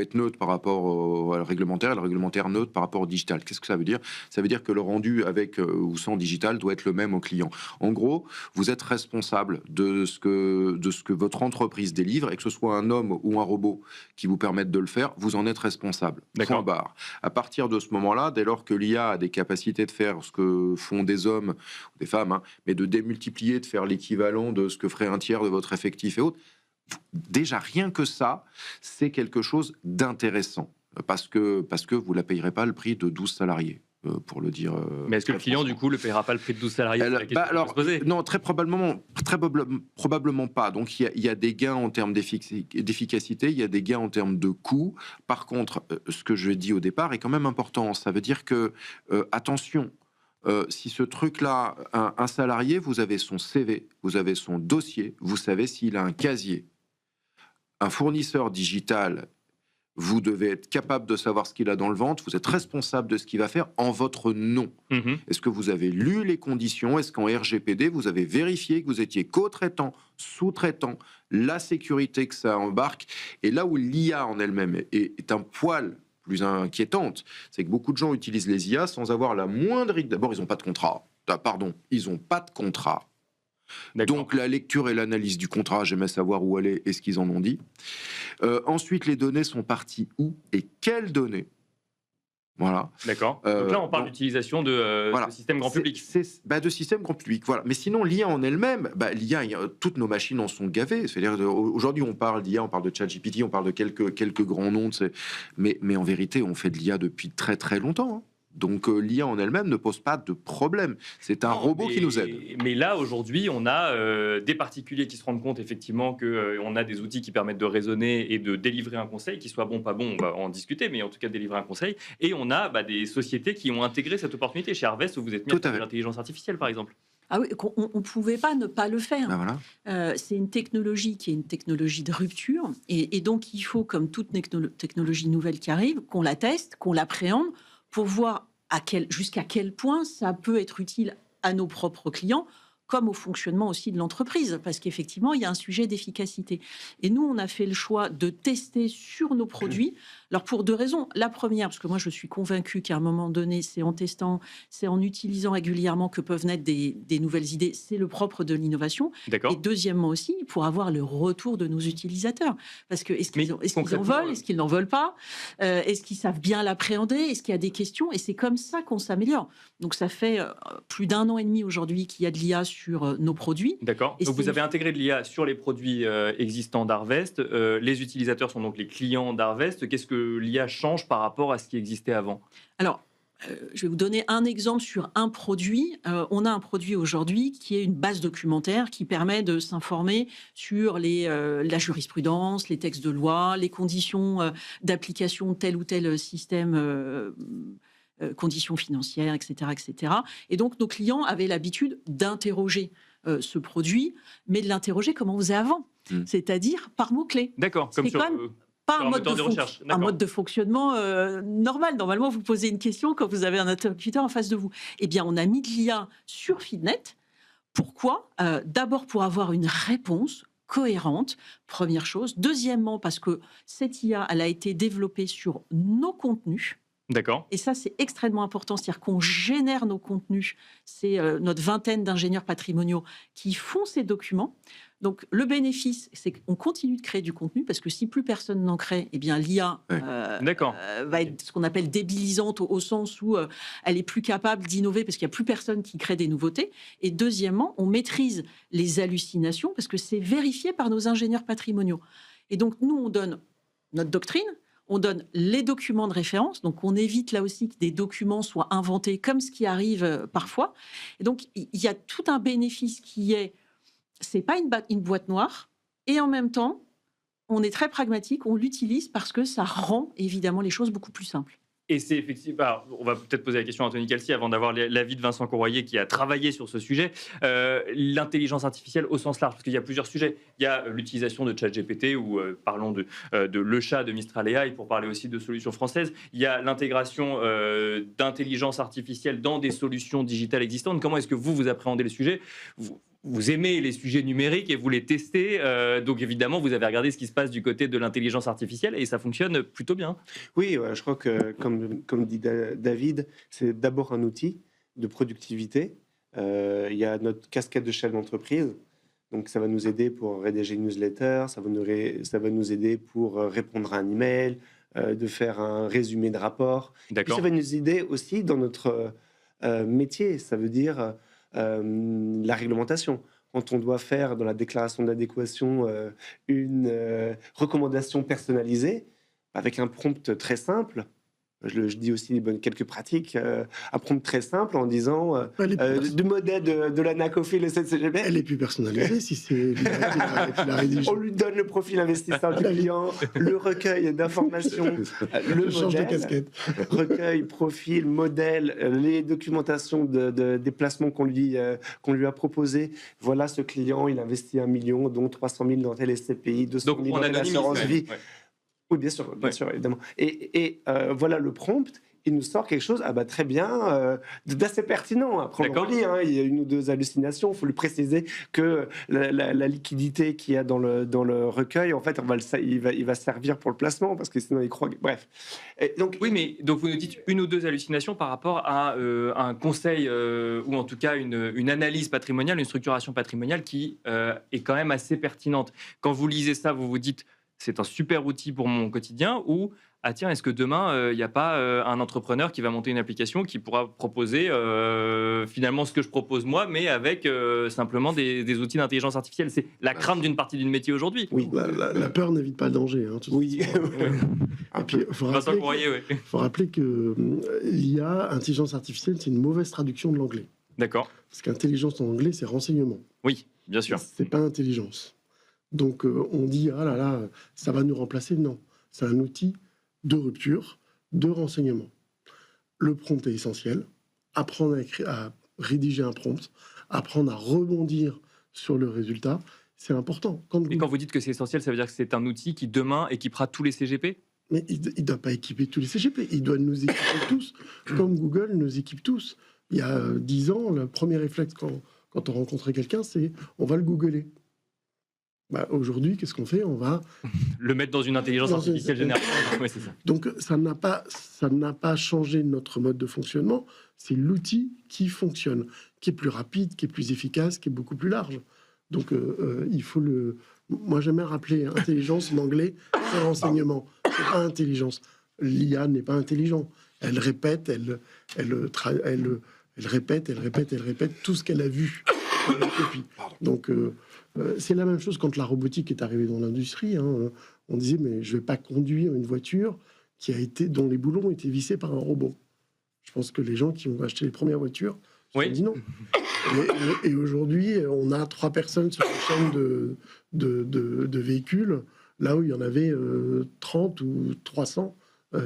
être neutre par rapport au réglementaire, et le réglementaire neutre par rapport au digital. Qu'est-ce que ça veut dire? Ça veut dire que le rendu avec ou sans digital doit être le même au client. En gros, vous êtes responsable de ce que votre entreprise délivre, et que ce soit un homme ou un robot qui vous permettent de le faire, vous en êtes responsable. D'accord. Point barre. À partir de ce moment-là, dès lors que l'IA a des capacités de faire ce que font des hommes ou des femmes, mais de démultiplier, de faire l'équivalent de ce que ferait un tiers de votre effectif et autres, déjà rien que ça, c'est quelque chose d'intéressant, parce que vous ne la payerez pas le prix de 12 salariés. Pour le dire. Mais est-ce que le client, du coup, ne paiera pas le prix de 12 salariés? Non, très probablement pas. Donc, il y a des gains en termes d'efficacité, il y a des gains en termes de coûts. Par contre, ce que je dis au départ est quand même important. Ça veut dire que, attention, si ce truc-là, un salarié, vous avez son CV, vous avez son dossier, vous savez s'il a un casier. Un fournisseur digital, vous devez être capable de savoir ce qu'il a dans le ventre, vous êtes responsable de ce qu'il va faire en votre nom. Est-ce que vous avez lu les conditions? Est-ce qu'en RGPD, vous avez vérifié que vous étiez co-traitant, sous-traitant, la sécurité que ça embarque? Et là où l'IA en elle-même est un poil plus inquiétante, c'est que beaucoup de gens utilisent les IA sans avoir la moindre idée. D'abord, ils n'ont pas de contrat. Ils n'ont pas de contrat. Donc la lecture et l'analyse du contrat, j'aimais savoir où elle est et ce qu'ils en ont dit. Ensuite, les données sont parties où et quelles données? Voilà. D'accord. Donc là, on parle d'utilisation de systèmes grand public. De systèmes grand public, voilà. Mais sinon, l'IA en elle-même, l'IA, toutes nos machines en sont gavées. C'est-à-dire, aujourd'hui, on parle d'IA, on parle de ChatGPT, on parle de quelques grands noms. Mais en vérité, on fait de l'IA depuis très très longtemps. Donc l'IA en elle-même ne pose pas de problème. C'est un robot qui nous aide. Mais là, aujourd'hui, on a des particuliers qui se rendent compte effectivement qu'on a des outils qui permettent de raisonner et de délivrer un conseil, qui soit bon, pas bon, on va en discuter, mais en tout cas délivrer un conseil. Et on a des sociétés qui ont intégré cette opportunité. Chez Harvest, vous êtes mis à l'intelligence artificielle, par exemple. Ah oui, on ne pouvait pas ne pas le faire. Voilà. C'est une technologie qui est une technologie de rupture. Et donc, il faut, comme toute technologie nouvelle qui arrive, qu'on la teste, qu'on l'appréhende, pour voir jusqu'à quel point ça peut être utile à nos propres clients, comme au fonctionnement aussi de l'entreprise, parce qu'effectivement, il y a un sujet d'efficacité. Et nous, on a fait le choix de tester sur nos produits. Alors, pour 2 raisons. La première, parce que moi, je suis convaincue qu'à un moment donné, c'est en testant, c'est en utilisant régulièrement que peuvent naître des nouvelles idées. C'est le propre de l'innovation. D'accord. Et deuxièmement aussi, pour avoir le retour de nos utilisateurs. Parce que est-ce qu'ils en concrètement, veulent, est-ce qu'ils n'en veulent pas, est-ce qu'ils savent bien l'appréhender, est-ce qu'il y a des questions? Et c'est comme ça qu'on s'améliore. Donc ça fait plus d'1 an et demi aujourd'hui qu'il y a de l'IA sur nos produits. D'accord. Et Donc c'est vous avez intégré de l'IA sur les produits existants d'Harvest. Les utilisateurs sont donc les clients d'Harvest. Qu'est-ce que l'IA change par rapport à ce qui existait avant? Alors, je vais vous donner un exemple sur un produit. On a un produit aujourd'hui qui est une base documentaire qui permet de s'informer sur la jurisprudence, les textes de loi, les conditions d'application de tel ou tel système, conditions financières, etc., etc. Et donc, nos clients avaient l'habitude d'interroger ce produit, mais de l'interroger comme on faisait avant, c'est-à-dire par mots-clés. D'accord. Comme C'est sur, quand même pas sur un moteur de recherche. un D'accord. mode de fonctionnement normal. Normalement, vous posez une question quand vous avez un interlocuteur en face de vous. Eh bien, on a mis de l'IA sur Feednet. Pourquoi? D'abord pour avoir une réponse cohérente, première chose. Deuxièmement, parce que cette IA, elle a été développée sur nos contenus. D'accord. Et ça, c'est extrêmement important. C'est-à-dire qu'on génère nos contenus. C'est notre vingtaine d'ingénieurs patrimoniaux qui font ces documents. Donc, le bénéfice, c'est qu'on continue de créer du contenu parce que si plus personne n'en crée, eh bien, l'IA D'accord. va être ce qu'on appelle débilisante au sens où elle est plus capable d'innover parce qu'il n'y a plus personne qui crée des nouveautés. Et deuxièmement, on maîtrise les hallucinations parce que c'est vérifié par nos ingénieurs patrimoniaux. Et donc, nous, on donne notre doctrine, on donne les documents de référence, donc on évite là aussi que des documents soient inventés comme ce qui arrive parfois. Et donc, il y a tout un bénéfice qui est, c'est pas une boîte noire, et en même temps, on est très pragmatique, on l'utilise parce que ça rend évidemment les choses beaucoup plus simples. Et c'est effectivement. Alors, on va peut-être poser la question à Anthony Calci avant d'avoir l'avis de Vincent Courroyer qui a travaillé sur ce sujet. L'intelligence artificielle au sens large, parce qu'il y a plusieurs sujets. Il y a l'utilisation de ChatGPT ou parlons de Le Chat de Mistral AI pour parler aussi de solutions françaises. Il y a l'intégration d'intelligence artificielle dans des solutions digitales existantes. Comment est-ce que vous appréhendez le sujet? Vous aimez les sujets numériques et vous les testez, donc évidemment vous avez regardé ce qui se passe du côté de l'intelligence artificielle et ça fonctionne plutôt bien. Oui, je crois que comme dit David, c'est d'abord un outil de productivité. Il y a notre casquette de chef d'entreprise, donc ça va nous aider pour rédiger une newsletter, ça va nous aider pour répondre à un email, de faire un résumé de rapport. Puis ça va nous aider aussi dans notre métier, ça veut dire la réglementation. Quand on doit faire dans la déclaration d'adéquation une recommandation personnalisée, avec un prompt très simple, je dis aussi quelques pratiques, un prompt très simple en disant du modèle de l'ANACOFI, le CCGB. Elle est plus personnalisée si c'est lui qui la rédige. On lui donne le profil investisseur du client, le recueil d'informations, le Change de modèle, casquette. recueil, profil, modèle, les documentations des placements qu'on lui a proposés. Voilà, ce client, il investit 1 million, dont 300 000 dans tel SCPI, 200 000 dans telle assurance vie. Ouais. Oui, bien sûr, évidemment. Et voilà le prompt, il nous sort quelque chose très bien, d'assez pertinent. Après, on le relit, il y a 1 ou 2 hallucinations. Il faut lui préciser que la liquidité qu'il y a dans le recueil, en fait, il va servir pour le placement, parce que sinon, il croit... Bref. Et donc, oui, mais donc vous nous dites 1 ou 2 hallucinations par rapport à un conseil, ou en tout cas une analyse patrimoniale, une structuration patrimoniale qui est quand même assez pertinente. Quand vous lisez ça, vous vous dites... c'est un super outil pour mon quotidien, ou ah tiens, est-ce que demain, il n'y a pas un entrepreneur qui va monter une application qui pourra proposer finalement ce que je propose moi, mais avec simplement des outils d'intelligence artificielle? C'est la crainte d'une partie du métier aujourd'hui. Oui, la peur n'évite pas le danger. Oui. Et puis, il faut rappeler que l'IA, intelligence artificielle, c'est une mauvaise traduction de l'anglais. D'accord. Parce qu'intelligence en anglais, c'est renseignement. Oui, bien sûr. C'est pas intelligence. Donc, on dit, ah là là, ça va nous remplacer. Non, c'est un outil de rupture, de renseignement. Le prompt est essentiel. Apprendre à rédiger un prompt, apprendre à rebondir sur le résultat, c'est important. Et quand vous dites que c'est essentiel, ça veut dire que c'est un outil qui, demain, équipera tous les CGP? Mais il ne doit pas équiper tous les CGP. Il doit nous équiper tous, comme Google nous équipe tous. Il y a 10 ans, le premier réflexe quand quand on rencontrait quelqu'un, c'est on va le googler. Aujourd'hui, qu'est-ce qu'on fait? On va Le mettre dans une intelligence artificielle générative. Oui, c'est ça. Donc ça n'a pas changé notre mode de fonctionnement. C'est l'outil qui fonctionne, qui est plus rapide, qui est plus efficace, qui est beaucoup plus large. Donc il faut le. Moi j'aime bien rappeler intelligence en anglais, c'est renseignement. C'est pas intelligence. L'IA n'est pas intelligent. Elle répète, elle répète tout ce qu'elle a vu. Donc c'est la même chose quand la robotique est arrivée dans l'industrie. On disait mais je vais pas conduire une voiture dont les boulons étaient vissés par un robot. Je pense que les gens qui ont acheté les premières voitures se sont dit non. Et aujourd'hui, on a 3 personnes sur une chaîne de véhicules, là où il y en avait 30 ou 300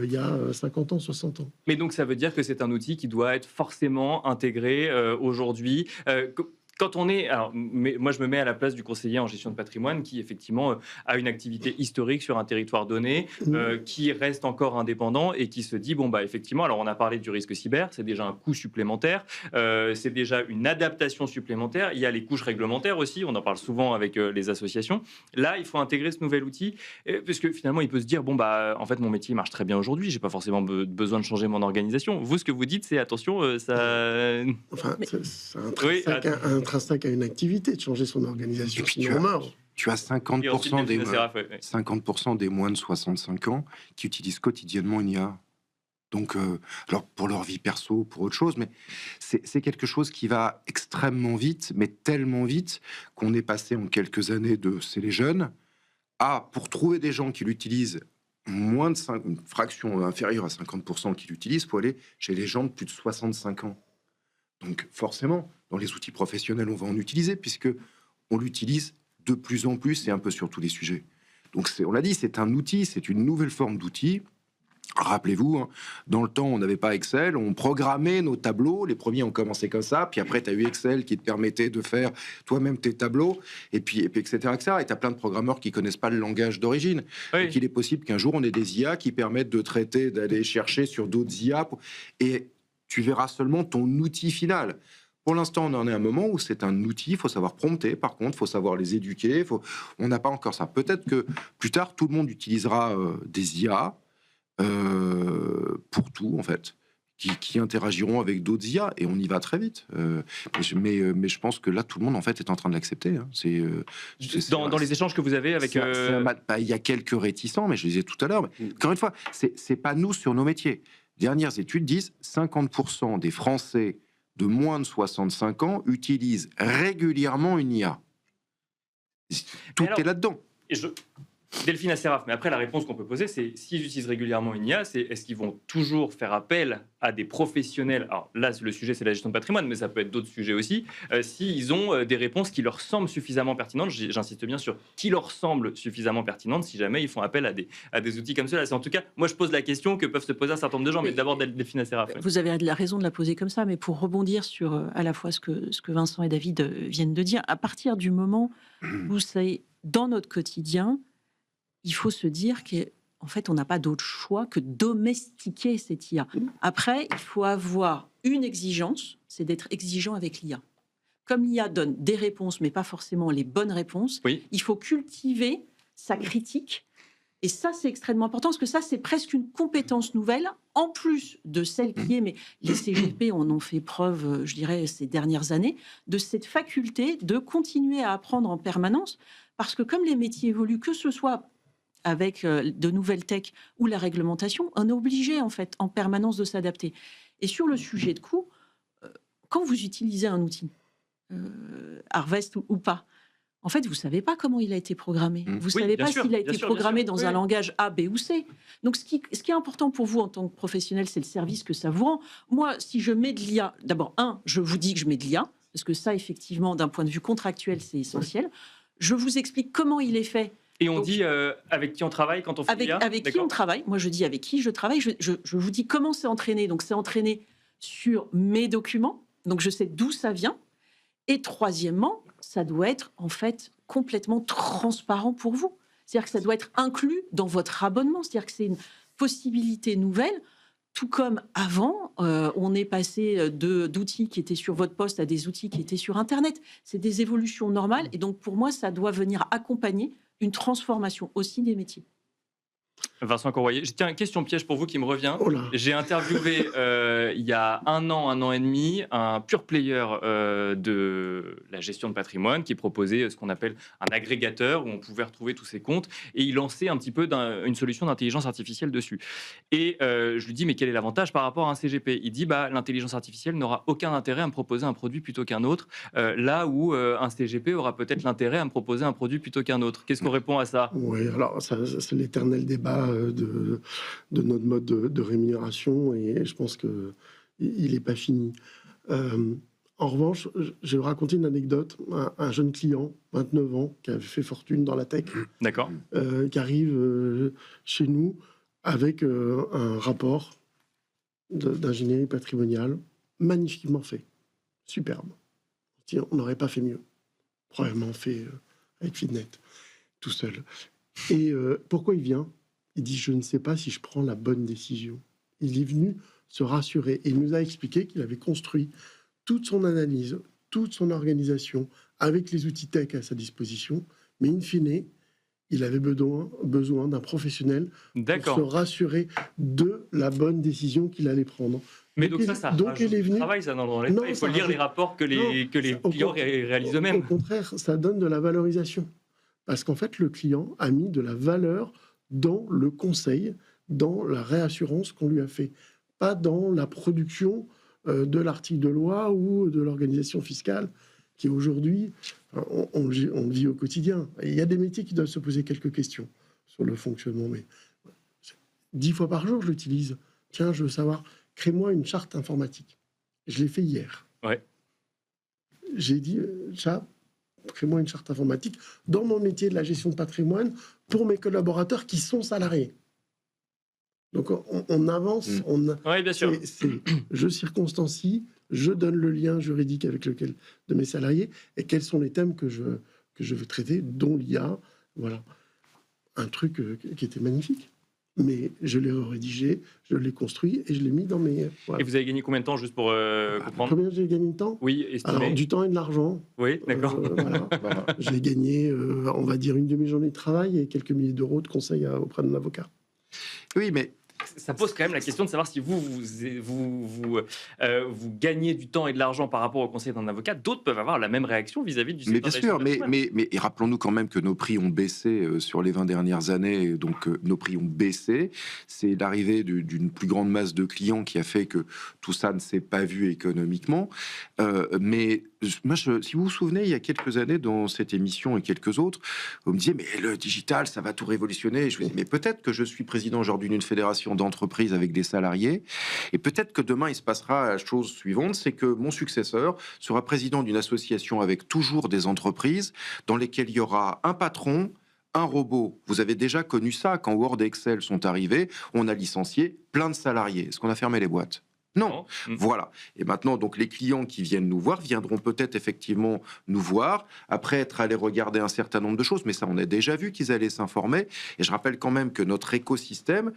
il y a 50 ans, 60 ans. Mais donc ça veut dire que c'est un outil qui doit être forcément intégré aujourd'hui. Quand on est, moi je me mets à la place du conseiller en gestion de patrimoine qui effectivement a une activité historique sur un territoire donné, qui reste encore indépendant et qui se dit effectivement, alors on a parlé du risque cyber, c'est déjà un coût supplémentaire, c'est déjà une adaptation supplémentaire. Il y a les couches réglementaires aussi, on en parle souvent avec les associations. Là, il faut intégrer ce nouvel outil parce que finalement, il peut se dire en fait mon métier marche très bien aujourd'hui, j'ai pas forcément besoin de changer mon organisation. Vous, ce que vous dites, c'est attention, ça. Enfin, c'est intrinsèque à une activité de changer son organisation. Tu as 50% des moins de 65 ans qui utilisent quotidiennement une IA. Donc, alors pour leur vie perso, pour autre chose, mais c'est quelque chose qui va extrêmement vite, mais tellement vite qu'on est passé en quelques années c'est les jeunes, pour trouver des gens qui l'utilisent une fraction inférieure à 50% qui l'utilisent, pour aller chez les gens de plus de 65 ans. Donc forcément, dans les outils professionnels, on va en utiliser, puisque on l'utilise de plus en plus et un peu sur tous les sujets. Donc on l'a dit, c'est un outil, c'est une nouvelle forme d'outil. Rappelez-vous, dans le temps, on n'avait pas Excel, on programmait nos tableaux, les premiers ont commencé comme ça, puis après, tu as eu Excel qui te permettait de faire toi-même tes tableaux, et puis etc., etc. Et tu as plein de programmeurs qui connaissent pas le langage d'origine. Oui. Donc il est possible qu'un jour, on ait des IA qui permettent de traiter, d'aller chercher sur d'autres IA, et tu verras seulement ton outil final. Pour l'instant, on en est à un moment où c'est un outil, il faut savoir prompter, par contre, il faut savoir les éduquer, on n'a pas encore ça. Peut-être que plus tard, tout le monde utilisera des IA pour tout, en fait, qui interagiront avec d'autres IA, et on y va très vite. Mais je pense que là, tout le monde, en fait, est en train de l'accepter. Dans les échanges que vous avez avec... il y a quelques réticents, mais je le disais tout à l'heure, mais, encore une fois, c'est pas nous sur nos métiers. Dernières études disent 50% des Français de moins de 65 ans utilisent régulièrement une IA. Tout est là-dedans. Delphine Asséraf, mais après la réponse qu'on peut poser, c'est s'ils utilisent régulièrement une IA, est-ce qu'ils vont toujours faire appel à des professionnels? Alors là, le sujet, c'est la gestion de patrimoine, mais ça peut être d'autres sujets aussi. S'ils ont des réponses qui leur semblent suffisamment pertinentes, j'insiste bien sur qui leur semblent suffisamment pertinentes, si jamais ils font appel à des outils comme cela. C'est en tout cas, moi, je pose la question que peuvent se poser un certain nombre de gens, mais d'abord Delphine Asséraf. Vous avez la raison de la poser comme ça, mais pour rebondir sur à la fois ce que Vincent et David viennent de dire, à partir du moment où c'est dans notre quotidien, il faut se dire qu'en fait, on n'a pas d'autre choix que domestiquer cette IA. Après, il faut avoir une exigence, c'est d'être exigeant avec l'IA. Comme l'IA donne des réponses, mais pas forcément les bonnes réponses, il faut cultiver sa critique. Et ça, c'est extrêmement important, parce que ça, c'est presque une compétence nouvelle, en plus de celle qui est, mais les CGP en ont fait preuve, je dirais, ces dernières années, de cette faculté de continuer à apprendre en permanence, parce que comme les métiers évoluent, que ce soit avec de nouvelles techs ou la réglementation, on est obligé en fait en permanence de s'adapter. Et sur le sujet de coût, quand vous utilisez un outil, Harvest ou pas, en fait, vous ne savez pas comment il a été programmé. Vous ne savez pas s'il a été programmé dans un langage A, B ou C. Donc, ce qui est important pour vous en tant que professionnel, c'est le service que ça vous rend. Moi, si je mets de l'IA, d'abord, je vous dis que je mets de l'IA, parce que ça, effectivement, d'un point de vue contractuel, c'est essentiel. Je vous explique comment il est fait. Et on dit avec qui on travaille quand on fait l'IA? Avec qui on travaille. Moi, je dis avec qui je travaille. Je vous dis comment c'est entraîné. Donc, c'est entraîné sur mes documents. Donc, je sais d'où ça vient. Et troisièmement, ça doit être en fait complètement transparent pour vous. C'est-à-dire que ça doit être inclus dans votre abonnement. C'est-à-dire que c'est une possibilité nouvelle Tout comme avant, on est passé d'outils qui étaient sur votre poste à des outils qui étaient sur Internet. C'est des évolutions normales et donc pour moi, ça doit venir accompagner une transformation aussi des métiers. Vincent Courvoyer, j'ai une question piège pour vous qui me revient. Oh là. J'ai interviewé il y a un an et demi, un pure player de la gestion de patrimoine qui proposait ce qu'on appelle un agrégateur où on pouvait retrouver tous ses comptes et il lançait un petit peu une solution d'intelligence artificielle dessus. Et je lui dis mais quel est l'avantage par rapport à un CGP? Il dit l'intelligence artificielle n'aura aucun intérêt à me proposer un produit plutôt qu'un autre, là où un CGP aura peut-être l'intérêt à me proposer un produit plutôt qu'un autre. Qu'est-ce qu'on répond à ça? Oui, alors c'est l'éternel débat de notre mode de rémunération et je pense qu'il n'est pas fini. En revanche, je vais vous raconter une anecdote. Un jeune client, 29 ans, qui avait fait fortune dans la tech, D'accord. qui arrive chez nous avec un rapport d'ingénierie patrimoniale magnifiquement fait, superbe. On n'aurait pas fait mieux, probablement fait avec Fitnet, tout seul. Et pourquoi il vient? Il dit, je ne sais pas si je prends la bonne décision. Il est venu se rassurer et il nous a expliqué qu'il avait construit toute son analyse, toute son organisation avec les outils tech à sa disposition, mais in fine, il avait besoin d'un professionnel pour se rassurer de la bonne décision qu'il allait prendre. Mais donc ça il est venu... travail, ça, dans les il faut lire les rapports que les clients réalisent eux-mêmes. Au contraire, ça donne de la valorisation. Parce qu'en fait, le client a mis de la valeur dans le conseil, dans la réassurance qu'on lui a fait, pas dans la production de l'article de loi ou de l'organisation fiscale qui aujourd'hui, on le vit au quotidien. Et il y a des métiers qui doivent se poser quelques questions sur le fonctionnement. Mais 10 fois par jour, je l'utilise. Tiens, je veux savoir, crée-moi une charte informatique. Je l'ai fait hier. Ouais. J'ai dit, ça, crée-moi une charte informatique dans mon métier de la gestion de patrimoine pour mes collaborateurs qui sont salariés. Donc on avance. Oui, bien sûr. Je circonstancie, je donne le lien juridique avec lequel de mes salariés et quels sont les thèmes que je veux traiter, dont l'IA. Voilà. Un truc qui était magnifique. Mais je l'ai rédigé, je l'ai construit et je l'ai mis dans mes... Voilà. Et vous avez gagné combien de temps, juste pour comprendre? Combien j'ai gagné de temps? Oui, estimé. Alors, du temps et de l'argent. Oui, d'accord. Voilà. J'ai gagné, on va dire, une demi-journée de travail et quelques milliers d'euros de conseils auprès d'un avocat. Oui, mais ça pose quand même la question de savoir si vous gagnez du temps et de l'argent par rapport au conseil d'un avocat. D'autres peuvent avoir la même réaction vis-à-vis du secteur. Mais bien sûr, mais rappelons-nous quand même que nos prix ont baissé sur les 20 dernières années. Donc, nos prix ont baissé. C'est l'arrivée d'une plus grande masse de clients qui a fait que tout ça ne s'est pas vu économiquement. Mais moi, si vous vous souvenez, il y a quelques années, dans cette émission et quelques autres, vous me disiez, mais le digital, ça va tout révolutionner. Et je me dis, mais peut-être que je suis président aujourd'hui d'une fédération d'entreprises avec des salariés, et peut-être que demain, il se passera la chose suivante, c'est que mon successeur sera président d'une association avec toujours des entreprises dans lesquelles il y aura un patron, un robot. Vous avez déjà connu ça, quand Word et Excel sont arrivés, on a licencié plein de salariés. Est-ce qu'on a fermé les boîtes ? Non. Voilà. Et maintenant, donc, les clients qui viennent nous voir viendront peut-être effectivement nous voir, après être allés regarder un certain nombre de choses, mais ça, on a déjà vu qu'ils allaient s'informer. Et je rappelle quand même que notre écosystème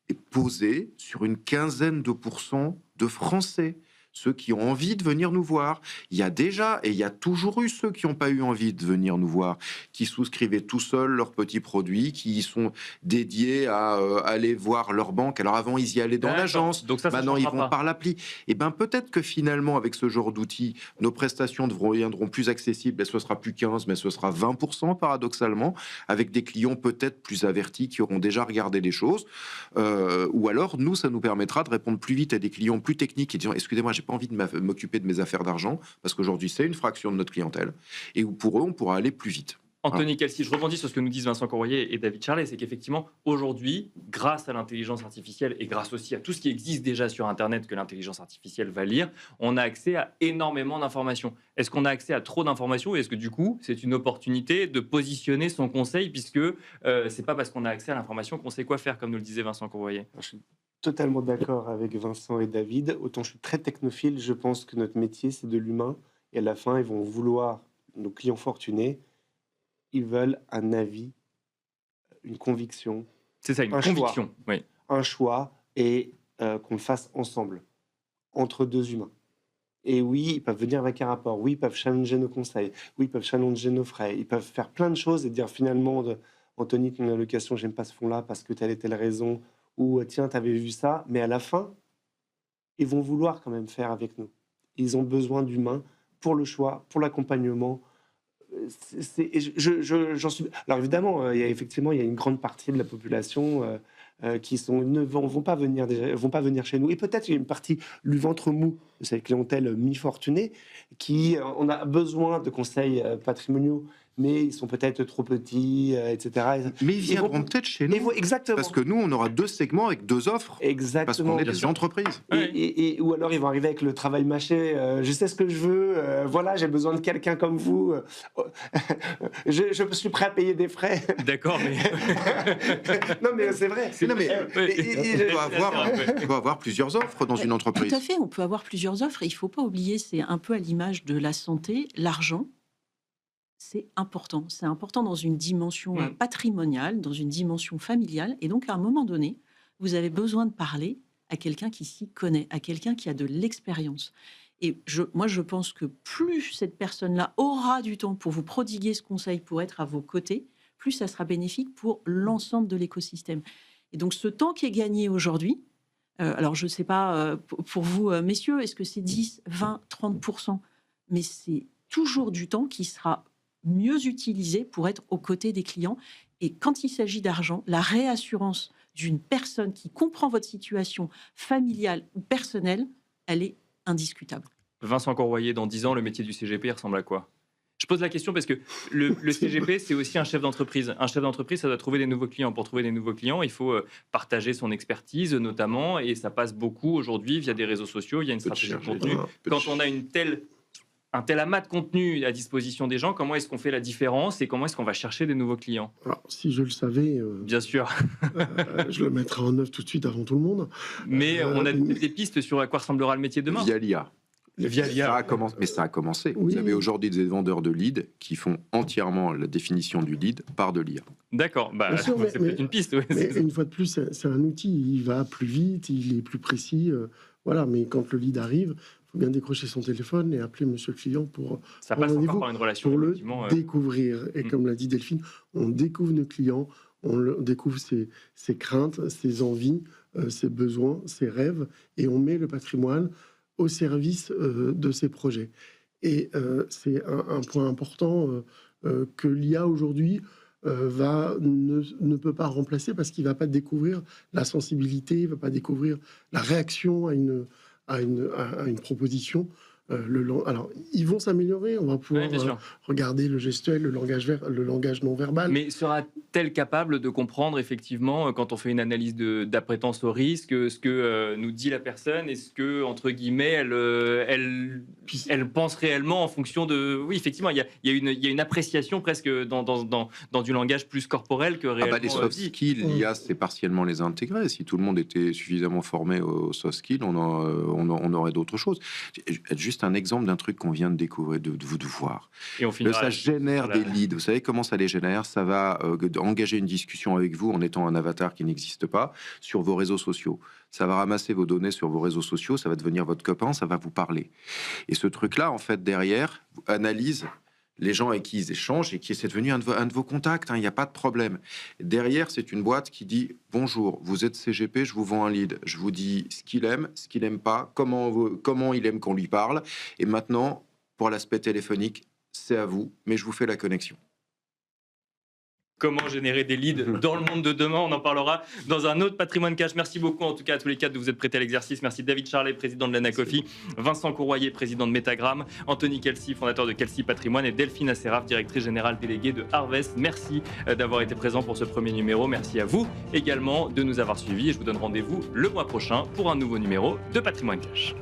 est posé sur une quinzaine de % de Français. Ceux qui ont envie de venir nous voir. Il y a déjà, et il y a toujours eu ceux qui n'ont pas eu envie de venir nous voir, qui souscrivaient tout seuls leurs petits produits, qui sont dédiés à aller voir leur banque. Alors avant, ils y allaient dans l'agence, maintenant ils vont par l'appli. Et bien peut-être que finalement, avec ce genre d'outils, nos prestations deviendront plus accessibles, et ce sera plus 15, mais ce sera 20% paradoxalement, avec des clients peut-être plus avertis qui auront déjà regardé les choses. Ou alors, nous, ça nous permettra de répondre plus vite à des clients plus techniques et disant, excusez-moi, j'ai pas envie de m'occuper de mes affaires d'argent parce qu'aujourd'hui c'est une fraction de notre clientèle et où pour eux on pourra aller plus vite. Anthony Calci, je rebondis sur ce que nous disent Vincent Courvoyer et David Charlet, c'est qu'effectivement aujourd'hui, grâce à l'intelligence artificielle et grâce aussi à tout ce qui existe déjà sur Internet que l'intelligence artificielle va lire, on a accès à énormément d'informations. Est-ce qu'on a accès à trop d'informations ou est-ce que du coup c'est une opportunité de positionner son conseil puisque c'est pas parce qu'on a accès à l'information qu'on sait quoi faire, comme nous le disait Vincent Courvoyer? Je suis totalement d'accord avec Vincent et David. Autant je suis très technophile, je pense que notre métier, c'est de l'humain. Et à la fin, ils vont vouloir, nos clients fortunés, ils veulent un avis, une conviction. C'est ça, une conviction. Oui. Un choix. Et qu'on le fasse ensemble, entre deux humains. Et oui, ils peuvent venir avec un rapport, oui, ils peuvent challenger nos conseils, oui, ils peuvent challenger nos frais, ils peuvent faire plein de choses et dire finalement, Anthony, ton allocation, j'aime pas ce fonds-là parce que telle et telle raison, ou tiens, t'avais vu ça, mais à la fin, ils vont vouloir quand même faire avec nous. Ils ont besoin d'humains pour le choix, pour l'accompagnement. J'en suis... Alors évidemment, il y a une grande partie de la population qui ne vont pas venir chez nous. Et peut-être il y a une partie du ventre mou de cette clientèle mi-fortunée qui on a besoin de conseils patrimoniaux, mais ils sont peut-être trop petits, etc. Mais ils viendront peut-être chez nous. Exactement. Parce que nous, on aura 2 segments avec 2 offres. Exactement. Parce qu'on est des entreprises. Ou alors ils vont arriver avec le travail mâché. Je sais ce que je veux. Voilà, j'ai besoin de quelqu'un comme vous. Je suis prêt à payer des frais. D'accord, mais... Non, mais c'est vrai. Non, mais on peut avoir plusieurs offres dans une entreprise. Tout à fait, on peut avoir plusieurs offres. Et il ne faut pas oublier, c'est un peu à l'image de la santé, l'argent. C'est important. C'est important dans une dimension patrimoniale, dans une dimension familiale. Et donc, à un moment donné, vous avez besoin de parler à quelqu'un qui s'y connaît, à quelqu'un qui a de l'expérience. Et moi, je pense que plus cette personne-là aura du temps pour vous prodiguer ce conseil, pour être à vos côtés, plus ça sera bénéfique pour l'ensemble de l'écosystème. Et donc, ce temps qui est gagné aujourd'hui, alors je ne sais pas pour vous, messieurs, est-ce que c'est 10, 20, 30%, mais c'est toujours du temps qui sera mieux utilisé pour être aux côtés des clients. Et quand il s'agit d'argent, la réassurance d'une personne qui comprend votre situation familiale ou personnelle, elle est indiscutable. Vincent Courroyer, dans 10 ans, le métier du CGP ressemble à quoi ? Je pose la question parce que le CGP, c'est aussi un chef d'entreprise. Un chef d'entreprise, ça doit trouver des nouveaux clients. Pour trouver des nouveaux clients, il faut partager son expertise, notamment, et ça passe beaucoup aujourd'hui via des réseaux sociaux, il y a une stratégie de contenu. Quand on a un tel amas de contenu à disposition des gens, comment est-ce qu'on fait la différence et comment est-ce qu'on va chercher des nouveaux clients ? Alors, si je le savais, bien sûr, je le mettrais en œuvre tout de suite avant tout le monde. Mais on a des pistes sur à quoi ressemblera le métier de demain. Via l'IA. Ça a commencé. Oui. Vous avez aujourd'hui des vendeurs de leads qui font entièrement la définition du lead par de l'IA. D'accord, c'est peut-être une piste. Ouais. Mais une fois de plus, c'est un outil. Il va plus vite, il est plus précis. Voilà, mais quand le lead arrive, il faut bien décrocher son téléphone et appeler monsieur le client pour ça passe encore par une relation pour le découvrir. Et comme l'a dit Delphine, on découvre nos clients, on découvre ses craintes, ses envies, ses besoins, ses rêves, et on met le patrimoine au service de ses projets. Et c'est un point important que l'IA aujourd'hui ne peut pas remplacer parce qu'il ne va pas découvrir la sensibilité, il ne va pas découvrir la réaction à une proposition. Alors, ils vont s'améliorer, on va pouvoir regarder le gestuel, le langage non verbal. Mais sera-t-elle capable de comprendre, effectivement, quand on fait une analyse d'apprétence au risque, ce que nous dit la personne et ce que, entre guillemets, elle pense réellement en fonction de... Oui, effectivement, il y a une appréciation presque dans du langage plus corporel que réellement... les soft skills, l'IA, c'est partiellement les intégrer. Si tout le monde était suffisamment formé aux soft skills, on aurait d'autres choses. Juste un exemple d'un truc qu'on vient de découvrir, de voir. Et ça génère des leads. Vous savez comment ça les génère ? Ça va engager une discussion avec vous en étant un avatar qui n'existe pas sur vos réseaux sociaux. Ça va ramasser vos données sur vos réseaux sociaux, ça va devenir votre copain, ça va vous parler. Et ce truc-là, en fait, derrière, analyse les gens avec qui ils échangent et qui c'est devenu un de vos contacts, il n'y a pas de problème. Derrière, c'est une boîte qui dit « Bonjour, vous êtes CGP, je vous vends un lead. Je vous dis ce qu'il aime pas, comment il aime qu'on lui parle. Et maintenant, pour l'aspect téléphonique, c'est à vous, mais je vous fais la connexion. » Comment générer des leads dans le monde de demain. On en parlera dans un autre Patrimoine Cash. Merci beaucoup en tout cas à tous les quatre de vous être prêtés à l'exercice. Merci David Charlet, président de l'Anacofi, Vincent Courroyer, président de Metagram, Anthony Kelsey, fondateur de Kelsey Patrimoine et Delphine Asseraf, directrice générale déléguée de Harvest. Merci d'avoir été présent pour ce premier numéro. Merci à vous également de nous avoir suivis et je vous donne rendez-vous le mois prochain pour un nouveau numéro de Patrimoine Cash.